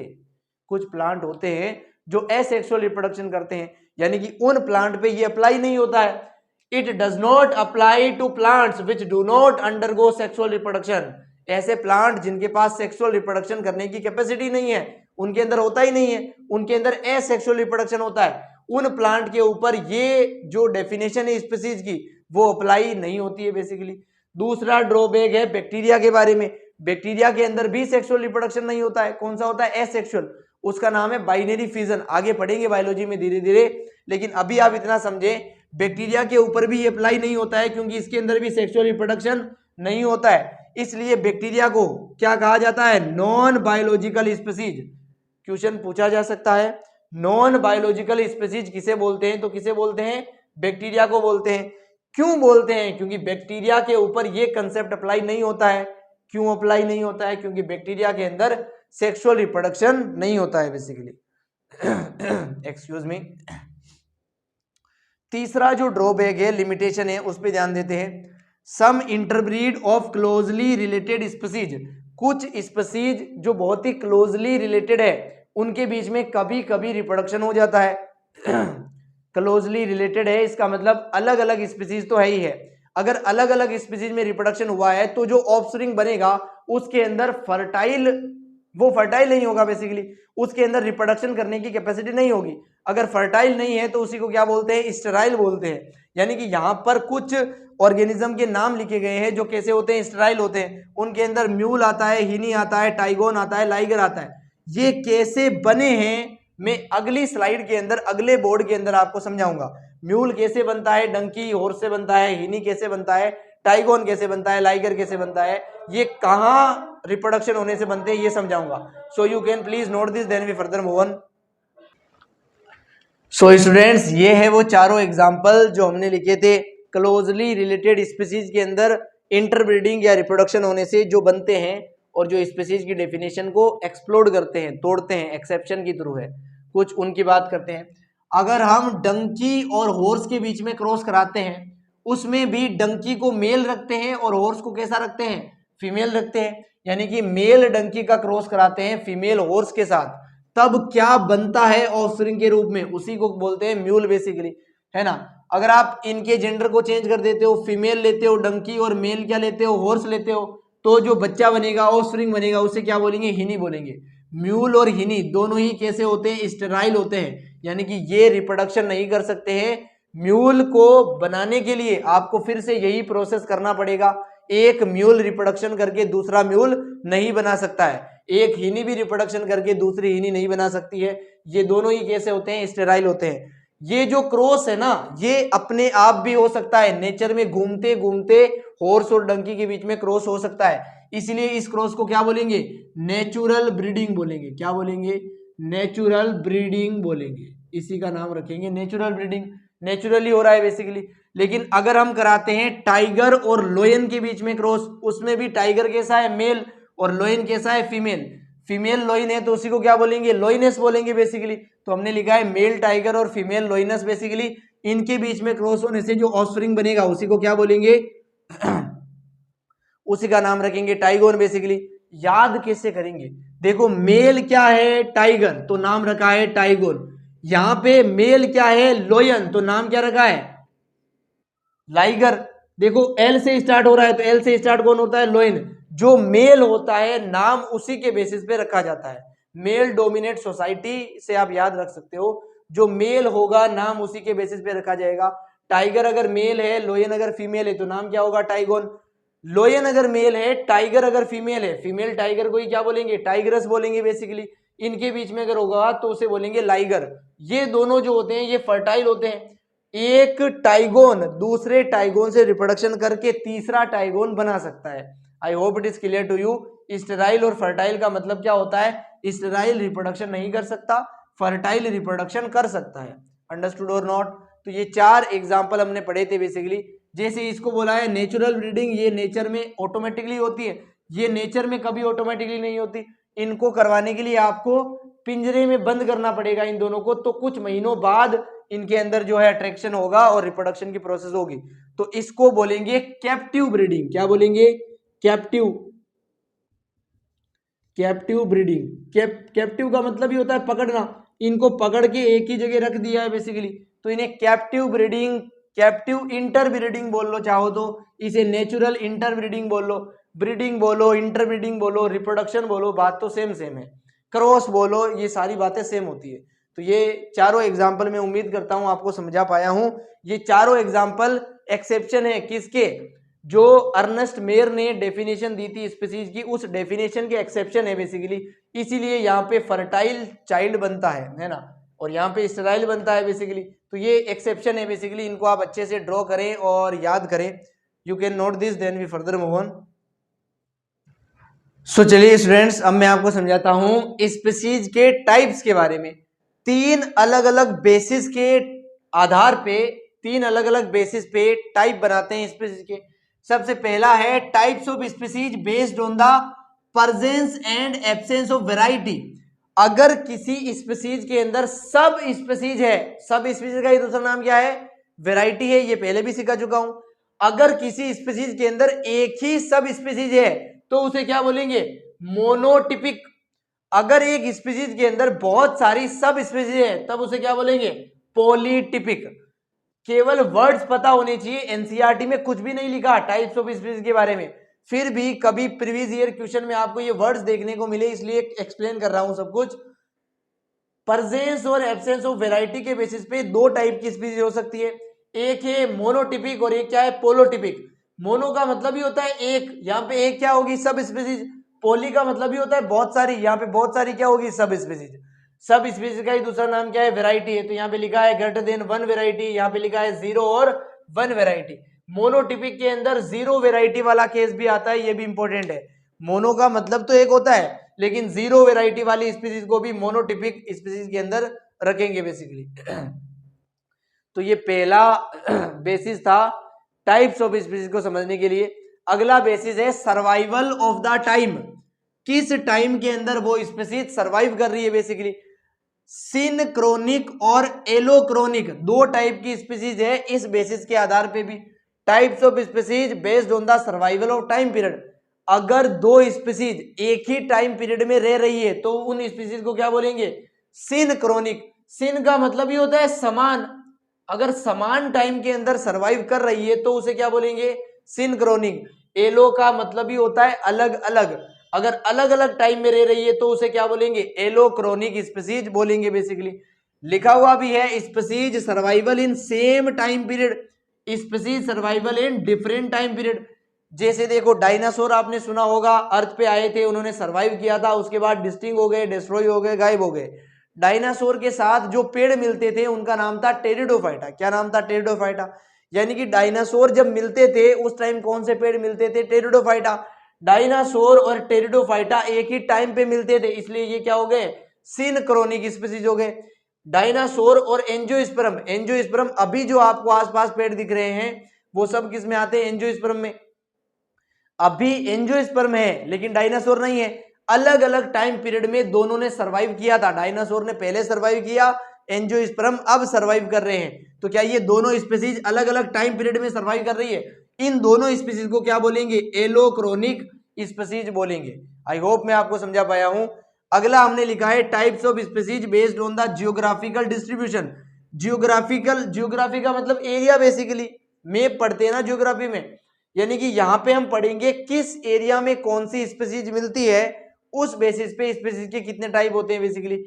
Speaker 1: कुछ प्लांट होते हैं जो एसेक्सुअल रिप्रोडक्शन करते हैं, यानी कि उन प्लांट पे ये अप्लाई नहीं होता है। It does not apply to plants which do not undergo sexual reproduction. ऐसे प्लांट जिनके पास सेक्सुअल रिप्रोडक्शन करने की कैपेसिटी नहीं है, उनके अंदर होता ही नहीं है, उनके अंदर एसेक्सुअल रिप्रोडक्शन होता है, उन प्लांट के ऊपर ये जो डेफिनेशन है स्पीसीज की वो अप्लाई नहीं होती है बेसिकली। दूसरा ड्रॉबैक है बैक्टीरिया के बारे में। बैक्टीरिया के अंदर भी सेक्सुअल रिप्रोडक्शन नहीं होता है। कौन सा होता है? एसेक्सुअल। उसका नाम है बाइनरी फिजन। आगे पढ़ेंगे बायोलॉजी में धीरे धीरे, लेकिन अभी आप इतना समझें, बैक्टीरिया के ऊपर भी अप्लाई नहीं होता है क्योंकि इसके अंदर भी सेक्सुअल रिप्रोडक्शन नहीं होता है। इसलिए बैक्टीरिया को क्या कहा जाता है? Non biological species. क्वेश्चन पूछा जा सकता है, नॉन बायोलॉजिकल स्पीसीज किसे बोलते हैं? तो किसे बोलते हैं? बैक्टीरिया को बोलते हैं। क्यों बोलते हैं? क्योंकि बैक्टीरिया के ऊपर ये कंसेप्ट अप्लाई नहीं होता है। क्यों अप्लाई नहीं होता है? क्योंकि बैक्टीरिया के अंदर सेक्सुअल रिप्रोडक्शन नहीं होता है बेसिकली। Excuse me. तीसरा जो ड्रॉबैक है, लिमिटेशन है, उस पर ध्यान देते हैं। Some interbreed of closely related species. कुछ स्पीसीज जो बहुत ही क्लोजली रिलेटेड है उनके बीच में कभी कभी रिप्रोडक्शन हो जाता है। क्लोजली रिलेटेड है इसका मतलब अलग अलग स्पीसीज तो है ही है। अगर अलग अलग स्पीसीज में रिप्रोडक्शन हुआ है तो जो ऑफस्प्रिंग बनेगा उसके अंदर वो फर्टाइल नहीं होगा बेसिकली, उसके अंदर रिप्रोडक्शन करने की कैपेसिटी नहीं होगी। अगर फर्टाइल नहीं है तो उसी को क्या बोलते हैं? स्टेराइल बोलते हैं। यानी कि यहाँ पर कुछ ऑर्गेनिज्म के नाम लिखे गए हैं जो कैसे होते हैं? स्टेराइल होते हैं। उनके अंदर म्यूल आता है, हिनी आता है, टाइगोन आता है, लाइगर आता है। ये कैसे बने हैं मैं अगली स्लाइड के अंदर, अगले बोर्ड के अंदर आपको समझाऊंगा। म्यूल कैसे बनता है, डंकी हॉर्स से बनता है, हिनी कैसे बनता है, टाइगोन कैसे बनता है, लाइगर कैसे बनता है, ये कहाँ रिप्रोडक्शन होने से बनते हैं ये समझाऊंगा। So you can please note this, then we further move on. So students, ये है वो चारों एग्जाम्पल जो हमने लिखे थे क्लोजली रिलेटेड स्पीसीज के अंदर इंटरब्रीडिंग या रिप्रोडक्शन होने से जो बनते हैं और जो स्पीसीज की डेफिनेशन को एक्सप्लोड करते हैं, तोड़ते हैं, एक्सेप्शन की थ्रू है। कुछ उनकी बात करते हैं। अगर हम डंकी और हॉर्स के बीच में क्रॉस कराते हैं उसमें भी डंकी को मेल रखते हैं और हॉर्स को कैसा रखते हैं? फीमेल रखते हैं। यानी कि मेल डंकी का क्रॉस कराते हैं फीमेल हॉर्स के साथ, तब क्या बनता है ऑफस्प्रिंग के रूप में? उसी को बोलते हैं म्यूल बेसिकली, है ना। अगर आप इनके जेंडर को चेंज कर देते हो, फीमेल लेते हो डंकी और मेल क्या लेते हो? हॉर्स लेते हो, तो जो बच्चा बनेगा, ऑफस्प्रिंग बनेगा, उसे क्या बोलेंगे? हिनी बोलेंगे। म्यूल और हिनी दोनों ही कैसे होते हैं? स्टेराइल होते हैं, यानी कि ये रिप्रोडक्शन नहीं कर सकते हैं। म्यूल को बनाने के लिए आपको फिर से यही प्रोसेस करना पड़ेगा। एक म्यूल रिप्रोडक्शन करके दूसरा म्यूल नहीं बना सकता है, एक हिनी भी रिप्रोडक्शन करके दूसरी हिनी नहीं बना सकती है। ये दोनों ही कैसे होते हैं? स्टेराइल होते हैं। ये जो क्रॉस है ना, ये अपने आप भी हो सकता है, नेचर में घूमते घूमते हॉर्स और डंकी के बीच में क्रॉस हो सकता है। इसलिए इस क्रॉस को क्या बोलेंगे? नेचुरल ब्रीडिंग बोलेंगे। क्या बोलेंगे? नेचुरल ब्रीडिंग बोलेंगे। इसी का नाम रखेंगे नेचुरल ब्रीडिंग। नेचुरली हो रहा है बेसिकली। लेकिन अगर हम कराते हैं टाइगर और लोयन के बीच में क्रॉस, उसमें भी टाइगर कैसा है? मेल, और लोयन कैसा है? फीमेल। फीमेल लोइन है तो उसी को क्या बोलेंगे? लोइनेस बोलेंगे बेसिकली। तो हमने लिखा है मेल टाइगर और फीमेल लोइनस बेसिकली। इनके बीच में क्रॉस होने से जो ऑफस्प्रिंग बनेगा उसी को क्या बोलेंगे? उसी का नाम रखेंगे टाइगोन बेसिकली। याद कैसे करेंगे? देखो, मेल क्या है? टाइगर, तो नाम रखा है टाइगोन। यहां पे मेल क्या है? लोयन, तो नाम क्या रखा है? लाइगर। देखो, एल से स्टार्ट हो रहा है तो एल से स्टार्ट कौन होता है? लोइन। जो मेल होता है नाम उसी के बेसिस पे रखा जाता है। मेल डोमिनेट सोसाइटी से आप याद रख सकते हो, जो मेल होगा नाम उसी के बेसिस पे रखा जाएगा। टाइगर अगर मेल है, लोयन अगर फीमेल है तो नाम क्या होगा? टाइगोन। लोयन अगर मेल है, टाइगर अगर फीमेल है, फीमेल टाइगर को ही क्या बोलेंगे? टाइगरस बोलेंगे बेसिकली। इनके बीच में अगर होगा तो उसे बोलेंगे लाइगर। ये दोनों जो होते हैं ये फर्टाइल होते हैं। एक टाइगोन दूसरे टाइगोन से रिप्रोडक्शन करके तीसरा टाइगोन बना सकता है। I hope it is clear to you. Sterile और फर्टाइल का मतलब क्या होता है? स्टेराइल रिप्रोडक्शन नहीं कर सकता, फर्टाइल रिप्रोडक्शन कर सकता है। अंडरस्टूड और नॉट? तो ये 4 एग्जाम्पल हमने पढ़े थे बेसिकली। जैसे इसको बोला है नेचुरल ब्रीडिंग, ये नेचर में ऑटोमेटिकली होती है, ये नेचर में कभी ऑटोमेटिकली नहीं होती। इनको करवाने के लिए आपको पिंजरे में बंद करना पड़ेगा इन दोनों को, तो कुछ महीनों बाद इनके अंदर जो है अट्रैक्शन होगा और रिप्रोडक्शन की प्रोसेस होगी। तो इसको बोलेंगे कैप्टिव ब्रीडिंग। क्या बोलेंगे? Captive breeding. कैप्टिव का मतलब ही होता है पकड़ना। इनको पकड़ के एक ही जगह रख दिया है बेसिकली, तो इन्हें captive breeding, captive inter breeding बोल लो चाहो तो, इसे नेचुरल इंटर ब्रीडिंग बोल लो, ब्रीडिंग बोलो, इंटर ब्रीडिंग बोलो, रिप्रोडक्शन बोलो, बात तो सेम है। क्रॉस बोलो, ये सारी बातें सेम होती है। तो ये चारों एग्जाम्पल मैं उम्मीद करता हूं आपको समझा पाया हूं। ये चारों एग्जाम्पल एक्सेप्शन है किसके? जो अर्नेस्ट मेयर ने डेफिनेशन दी थी स्पीसीज की, उस डेफिनेशन के एक्सेप्शन है बेसिकली। इसीलिए यहाँ पे फर्टाइल चाइल्ड बनता है ना, और यहाँ पे स्टेराइल बनता है बेसिकली। तो ये एक्सेप्शन है बेसिकली, इनको आप अच्छे से ड्रॉ करें और याद करें। You can note this, then we further move on. So चलिए स्टूडेंट्स, अब मैं आपको समझाता हूं स्पीसीज के टाइप्स के बारे में। 3 अलग अलग बेसिस के आधार पे, 3 अलग अलग बेसिस पे टाइप बनाते हैं स्पीसीज के। सबसे पहला है types of species based on the presence and absence of variety. अगर किसी स्पीसीज के अंदर सब स्पीसीज है, सब स्पीसीज का ही दूसरा नाम क्या है? वैरायटी है, ये पहले भी सिखा चुका हूं। अगर किसी स्पीसीज के अंदर एक ही सब स्पीसीज है तो उसे क्या बोलेंगे? मोनोटिपिक। अगर एक स्पीसीज के अंदर बहुत सारी सब स्पीसीज है तब उसे क्या बोलेंगे? पॉलीटिपिक। केवल वर्ड्स पता होने चाहिए, एनसीईआरटी में कुछ भी नहीं लिखा टाइप्स ऑफ स्पीसीज के बारे में, फिर भी कभी प्रीवियस ईयर क्वेश्चन में आपको ये वर्ड्स देखने को मिले, इसलिए एक्सप्लेन कर रहा हूं सब कुछ। प्रेजेंस और एब्सेंस ऑफ वैरायटी के बेसिस पे 2 टाइप की स्पीसीज हो सकती है, एक है मोनोटिपिक और एक क्या है? पोलोटिपिक। मोनो का मतलब ही होता है एक, यहाँ पे एक क्या होगी? Sub species. पोली का मतलब ही होता है बहुत सारी, यहाँ पे बहुत सारी क्या होगी? Sub species. सब स्पीसीज का ही दूसरा नाम क्या है? वैरायटी है। तो यहाँ पे लिखा है ग्रेटर देन 1 वैरायटी, यहाँ पे लिखा है 0 और 1 वैरायटी। मोनोटिपिक के अंदर 0 वैरायटी वाला केस भी आता है, ये भी इंपॉर्टेंट है। मोनो का मतलब तो एक होता है, लेकिन 0 वैरायटी वाली स्पीसीज को भी मोनोटिपिक स्पीसीज के अंदर रखेंगे बेसिकली। तो ये पहला बेसिस था टाइप्स ऑफ स्पीसीज को समझने के लिए। अगला बेसिस है सर्वाइवल ऑफ द टाइम। किस टाइम के अंदर वो स्पीसीज सर्वाइव कर रही है बेसिकली। सिनक्रोनिक और एलोक्रोनिक 2 टाइप की स्पीसीज है इस बेसिस के आधार पे भी। Types of species based on the survival of time period. अगर 2 स्पीसीज एक ही टाइम पीरियड में रह रही है तो उन स्पीसीज को क्या बोलेंगे? सिनक्रोनिक। सिन का मतलब ही होता है समान। अगर समान टाइम के अंदर सर्वाइव कर रही है तो उसे क्या बोलेंगे? सिनक्रोनिक। एलो का मतलब ही होता है अलग अलग। अगर अलग अलग टाइम में रह रही है तो उसे क्या बोलेंगे? एलोक्रोनिक स्पीसीज बोलेंगे बेसिकली। लिखा हुआ भी है species survival in same time period, species survival in different time period. जैसे देखो डायनासोर आपने सुना होगा, अर्थ पे आए थे, उन्होंने सर्वाइव किया था, उसके बाद डिस्टिंग हो गए, डिस्ट्रॉय हो गए, गायब हो गए। डायनासोर के साथ जो पेड़ मिलते थे उनका नाम था टेरिडोफाइटा। क्या नाम था? टेरिडोफाइटा। यानी कि डायनासोर जब मिलते थे उस टाइम कौन से पेड़ मिलते थे? टेरिडोफाइटा। डायनासोर और टेरिडोफाइटा एक ही टाइम पे मिलते थे, इसलिए ये क्या हो गए? सिनक्रोनिक स्पीसीज हो गए। डायनासोर और एंजियोस्पर्म, एंजियोस्पर्म अभी जो आपको आसपास पेड़ दिख रहे हैं वो सब किस में आते हैं? एंजियोस्पर्म में। अभी एंजियोस्पर्म है लेकिन डायनासोर नहीं है। अलग अलग टाइम पीरियड में दोनों ने सर्वाइव किया था। डायनासोर ने पहले सर्वाइव किया, एंजियोस्पर्म अब सर्वाइव कर रहे हैं। तो क्या ये दोनों स्पीसीज अलग अलग टाइम पीरियड में सर्वाइव कर रही है? इन दोनों स्पीसीज को क्या बोलेंगे? एलोक्रोनिक स्पीसीज बोलेंगे। आई होप मैं आपको समझा पाया हूं। अगला हमने लिखा है types of species based on the geographical distribution. Geographical, geography का मतलब एरिया बेसिकली। मैप पढ़ते हैं ना जियोग्राफी में, यानी कि यहां पे हम पढ़ेंगे किस एरिया में कौन सी स्पीसीज मिलती है, उस बेसिस पे स्पीसीज के कितने टाइप होते हैं बेसिकली।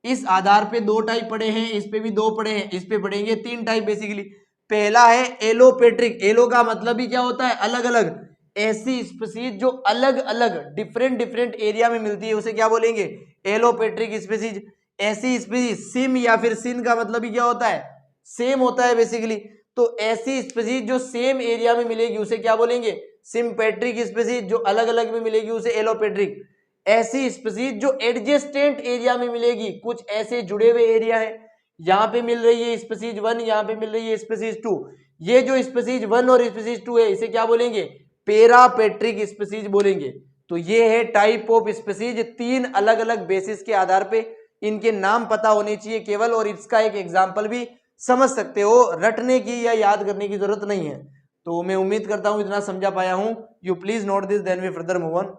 Speaker 1: इस आधार पे 2 टाइप पढ़े हैं, इस पे भी 2 पढ़े हैं, इस पे पढ़ेंगे 3 टाइप बेसिकली। पहला है एलोपेट्रिक। एलो का मतलब ही क्या होता है? अलग अलग। ऐसी स्पीसीज जो अलग अलग डिफरेंट डिफरेंट एरिया में मिलती है उसे क्या बोलेंगे? Allopatric species. ऐसी स्पीसीज, सिम या फिर सिन का मतलब ही क्या होता है? सेम होता है बेसिकली। तो ऐसी स्पीसीज जो सेम एरिया में मिलेगी उसे क्या बोलेंगे? सिम्पेट्रिक स्पीसीज जो अलग अलग में मिलेगी उसे एलोपेट्रिक, ऐसी स्पीसीज जो एडजेस्टेंट एरिया में मिलेगी, कुछ ऐसे जुड़े हुए एरिया है, यहाँ पे मिल रही है स्पीसीज 1, यहाँ पे मिल रही है स्पीसीज 2, ये जो स्पीसीज 1 और स्पीसीज 2 है इसे क्या बोलेंगे, पेरापेट्रिक स्पीसीज बोलेंगे। तो ये है टाइप ऑफ स्पीसीज, 3 अलग अलग बेसिस के आधार पे इनके नाम पता होने चाहिए केवल, और इसका एक एग्जाम्पल भी समझ सकते हो, रटने की या याद करने की जरूरत नहीं है। तो मैं उम्मीद करता हूं इतना समझा पाया हूं। You please note this then we further move on.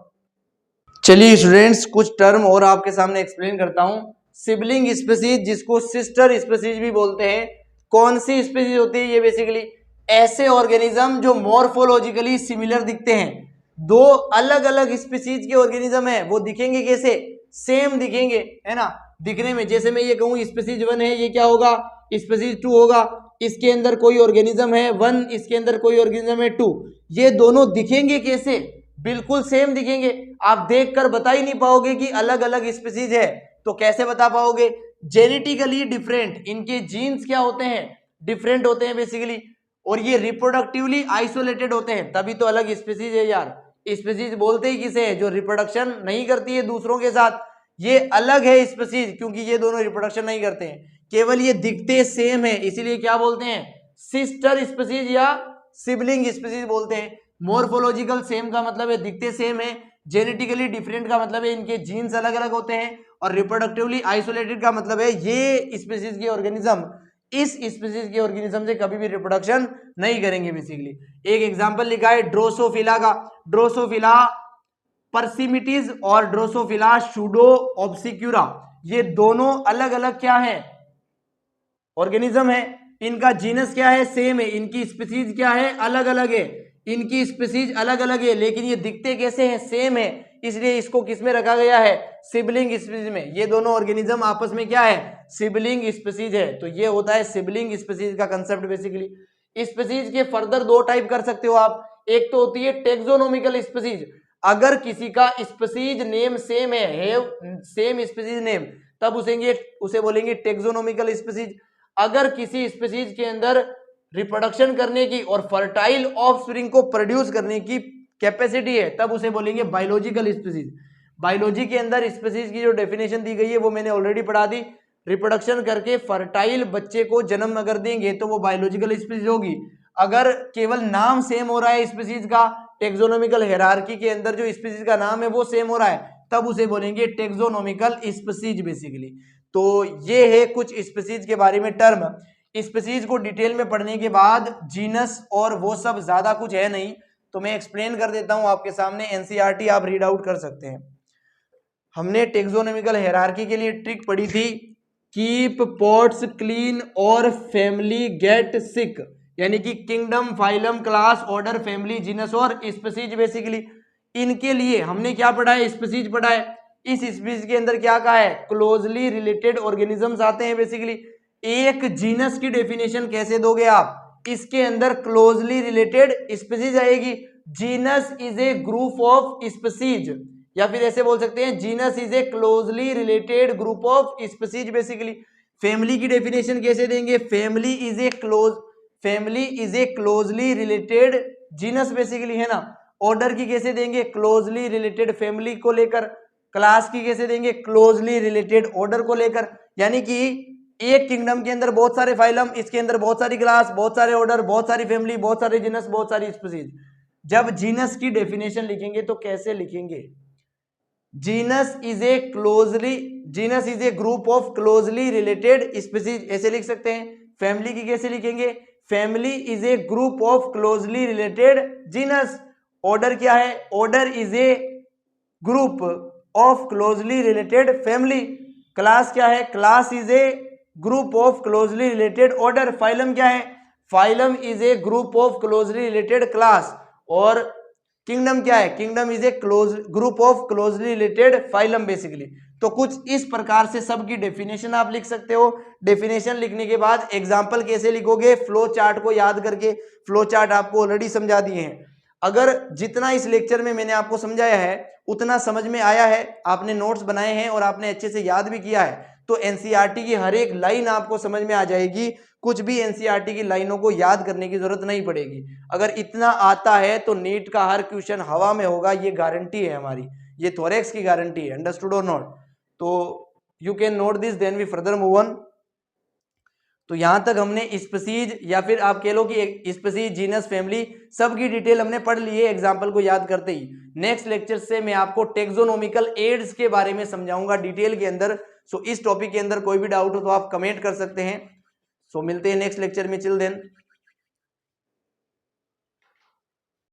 Speaker 1: चलिए स्टूडेंट्स कुछ टर्म और आपके सामने एक्सप्लेन करता हूं। सिबलिंग स्पीसीज जिसको सिस्टर स्पीसीज भी बोलते हैं, कौन सी स्पीसीज होती है, ये बेसिकली ऐसे ऑर्गेनिज्म जो मॉर्फोलॉजिकली सिमिलर दिखते हैं। दो अलग अलग स्पीसीज के ऑर्गेनिज्म है, वो दिखेंगे कैसे, सेम दिखेंगे, है ना, दिखने में। जैसे मैं ये कहूँ स्पीसीज 1 है, ये क्या होगा, स्पीसीज 2 होगा, इसके अंदर कोई ऑर्गेनिज्म है 1, इसके अंदर कोई ऑर्गेनिज्म है 2, ये दोनों दिखेंगे कैसे, बिल्कुल सेम दिखेंगे। आप देखकर बता ही नहीं पाओगे कि अलग अलग स्पीसीज है, तो कैसे बता पाओगे, जेनेटिकली डिफरेंट, इनके जीन्स क्या होते हैं, डिफरेंट होते हैं बेसिकली, और ये रिप्रोडक्टिवली आइसोलेटेड होते हैं, तभी तो अलग स्पीसीज है यार। स्पीसीज बोलते ही किसे है, जो रिप्रोडक्शन नहीं करती है दूसरों के साथ, ये अलग है स्पीसीज, क्योंकि ये दोनों रिप्रोडक्शन नहीं करते हैं, केवल ये दिखते सेम है, इसीलिए क्या बोलते हैं, सिस्टर स्पीसीज या सिबलिंग स्पीसीज बोलते हैं। मॉर्फोलॉजिकल सेम का मतलब है दिखते सेम है, जेनेटिकली डिफरेंट का मतलब है इनके जीन्स अलग अलग होते हैं, और रिप्रोडक्टिवली आइसोलेटेड का मतलब है ये स्पीसीज के ऑर्गेनिज्म इस स्पीसीज के ऑर्गेनिज्म से कभी भी रिप्रोडक्शन नहीं करेंगे बेसिकली। एक एग्जांपल लिखा है ड्रोसोफिला का, ड्रोसोफिला पर्सिमिटीज और ड्रोसोफिला शूडो ऑब्सिक्यूरा, ये दोनों अलग अलग क्या है, ऑर्गेनिज्म है। इनका जीनस क्या है, सेम है, इनकी स्पीसीज क्या है, अलग अलग है, इनकी स्पीसीज अलग अलग है, लेकिन ये दिखते कैसे हैं, सेम है, इसलिए इसको किस में रखा गया है, सिबलिंग स्पीसीज में। ये दोनों ऑर्गेनिज्म आपस में क्या है, सिबलिंग स्पीसीज है, तो ये होता है सिबलिंग स्पीसीज का कंसेप्ट बेसिकली। स्पीसीज के फर्दर दो टाइप कर सकते हो आप, एक तो होती है टेक्सोनोमिकल स्पीसीज, अगर किसी का स्पीसीज नेम सेम है, सेम स्पीसीज नेम, तब उसे बोलेंगे टेक्सोनोमिकल स्पीसीज। अगर किसी स्पीसीज के अंदर रिप्रोडक्शन करने की और फर्टाइल ऑफस्प्रिंग को प्रोड्यूस करने की कैपेसिटी है, तब उसे बोलेंगे बायोलॉजिकल स्पीसीज। बायोलॉजी के अंदर स्पीसीज की जो डेफिनेशन दी गई है वो मैंने ऑलरेडी पढ़ा दी, रिप्रोडक्शन करके फर्टाइल बच्चे को जन्म अगर देंगे तो वो बायोलॉजिकल स्पीसीज होगी। अगर केवल नाम सेम हो रहा है स्पीसीज का, टेक्सोनोमिकल हायरार्की के अंदर जो स्पीसीज का नाम है वो सेम हो रहा है, तब उसे बोलेंगे टेक्सोनोमिकल स्पीसीज बेसिकली। तो ये है कुछ स्पीसीज के बारे में टर्म। स्पीसीज को डिटेल में पढ़ने के बाद जीनस और वो सब ज्यादा कुछ है नहीं, तो मैं एक्सप्लेन कर देता हूं आपके सामने, एनसीईआरटी आप रीड आउट कर सकते हैं। हमने टेक्सोनोमिकल हायरार्की के लिए ट्रिक पढ़ी थी, कीप पॉट्स क्लीन और फैमिली गेट सिक, यानी कि kingdom, phylum, class, order, family, genus और स्पीसीज बेसिकली। इनके लिए हमने क्या पढ़ा है, स्पीसीज पढ़ा है। इस स्पीसीज के अंदर क्या कहा है, क्लोजली रिलेटेड ऑर्गेनिजम्स आते हैं बेसिकली। एक जीनस की डेफिनेशन कैसे दोगे आप, इसके अंदर क्लोजली रिलेटेड स्पीसीज आएगी। Genus is a group of species, या फिर ऐसे बोल सकते हैं genus is a closely related group of species basically. Family की डेफिनेशन कैसे देंगे, family is a closely related genus basically, है ना। ऑर्डर की कैसे देंगे, क्लोजली रिलेटेड फैमिली को लेकर। क्लास की कैसे देंगे, क्लोजली रिलेटेड ऑर्डर को लेकर। यानी कि एक किंगडम के अंदर बहुत सारे फाइलम, इसके अंदर बहुत सारी क्लास, बहुत सारे ऑर्डर, बहुत सारी फैमिली, बहुत सारे जीनस, बहुत सारी स्पीसीज। जब जीनस की डेफिनेशन लिखेंगे तो कैसे लिखेंगे, genus is a group of closely related species, ऐसे लिख सकते हैं। फैमिली की कैसे लिखेंगे, family is a group of closely related genus. Order क्या है, order is a group of closely related family. Class क्या है, class is a group of closely related order. Phylum क्या है, phylum is a group of closely related class. और किंगडम क्या है, kingdom is a group of closely related phylum basically. तो कुछ इस प्रकार से सबकी डेफिनेशन आप लिख सकते हो। डेफिनेशन लिखने के बाद एग्जाम्पल कैसे लिखोगे, फ्लो चार्ट को याद करके। फ्लो चार्ट आपको ऑलरेडी समझा दिए हैं। अगर जितना इस लेक्चर में मैंने आपको समझाया है उतना समझ में आया है, आपने नोट्स बनाए हैं और आपने अच्छे से याद भी किया है, तो एनसीईआरटी की हर एक लाइन आपको समझ में आ जाएगी, कुछ भी एनसीईआरटी की लाइनों को याद करने की जरूरत नहीं पड़ेगी। अगर इतना आता है तो नीट का हर क्वेश्चन हवा में होगा, ये गारंटी है हमारी, ये थोरेक्स की गारंटी है। अंडरस्टूड और नॉट? तो you can note this, then we further move on. तो यहां तक हमने स्पीसीज या फिर आप कह लो कि स्पीसीज, जीनस, फैमिली सबकी डिटेल हमने पढ़ ली है एग्जांपल को याद करते ही। नेक्स्ट लेक्चर से मैं आपको टेक्सोनोमिकल एड्स के बारे में समझाऊंगा डिटेल के अंदर। सो इस टॉपिक के अंदर कोई भी डाउट हो तो आप कमेंट कर सकते हैं। सो मिलते हैं नेक्स्ट लेक्चर में, चिल देन।